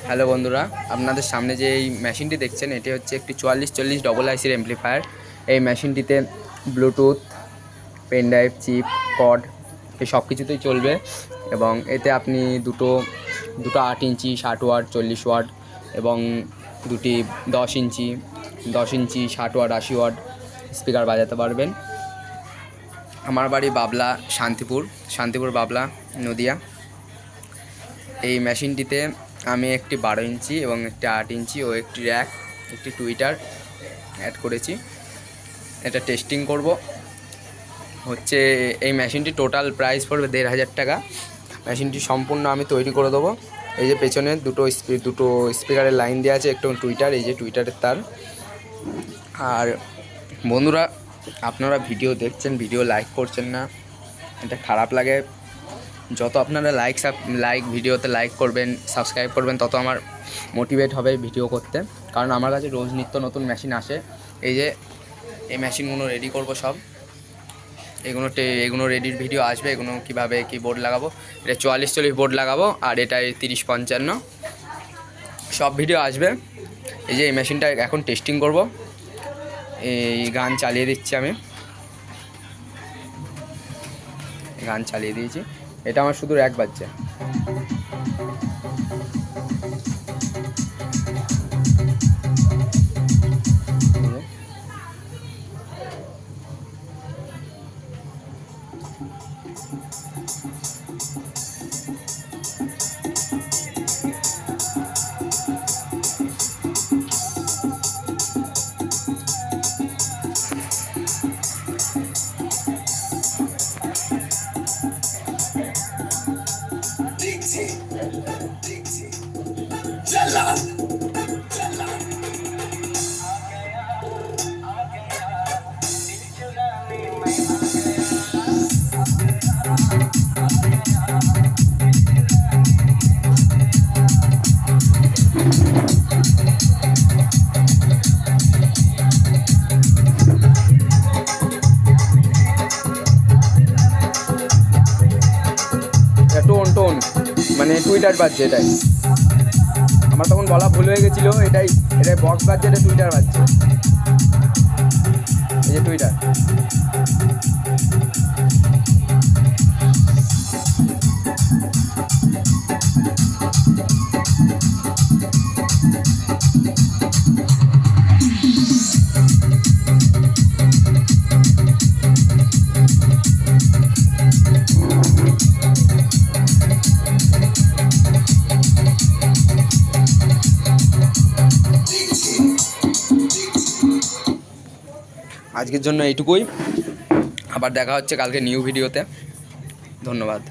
Hello বন্ধুরা, আপনাদের সামনে যে এই মেশিনটি দেখছেন এটি হচ্ছে একটি 4440 ডবল আইসির অ্যাম্পলিফায়ার। এই মেশিনটিতে Bluetooth, pen drive, chip, cord এই সব কিছুতেই চলবে এবং এতে আপনি দুটো 8 ইঞ্চি 60 ওয়াট, 40 ওয়াট এবং দুটি 10 ইঞ্চি 60 ওয়াট, 80 ওয়াট স্পিকার বাজাতে পারবেন। আমার বাড়ি বাবলা, শান্তিপুর বাবলা, নদিয়া। এই মেশিনটিতে আমি একটি 12 ইঞ্চি এবং একটি 8 ইঞ্চি ও একটি র্যাক, একটি টুইটার অ্যাড করেছি। এটা টেস্টিং করব। হচ্ছে এই মেশিনটি টোটাল প্রাইস পড়বে 1500 টাকা। মেশিনটি সম্পূর্ণ আমি তৈরি করে দেবো। এই যে পেছনে দুটো স্পিকারের লাইন দেওয়া আছে, একটু টুইটার, এই যে টুইটারের তার। আর বন্ধুরা, আপনারা ভিডিও দেখছেন, ভিডিও লাইক করছেন না, এটা খারাপ লাগে। যত আপনারা ভিডিওতে লাইক করবেন, সাবস্ক্রাইব করবেন, তত আমার মোটিভেট হবে ভিডিও করতে। কারণ আমার কাছে রোজ নিত্য নতুন মেশিন আসে। এই যে এই মেশিনগুলো রেডি করব সব, এগুলো রেডির ভিডিও আসবে। এগুলো কীভাবে কী বোর্ড লাগাবো, এটা 4440 বোর্ড লাগাবো আর এটাই 3055 সব ভিডিও আসবে। এই যে এই মেশিনটা এখন টেস্টিং করব। এই গান চালিয়ে দিচ্ছি, আমি গান চালিয়ে দিয়েছি। এটা আমার শুধু র্যাক বাজছে। টোন মানে টুইটার বাজছে। এটাই আমার তখন বলা ভুল হয়ে গেছিলো। এটাই বক্স বাজছে, এটা টুইটার বাজছে। এই যে টুইটার। আজকের জন্য এইটুকুই। আবার দেখা হচ্ছে কালকে নিউ ভিডিওতে। ধন্যবাদ।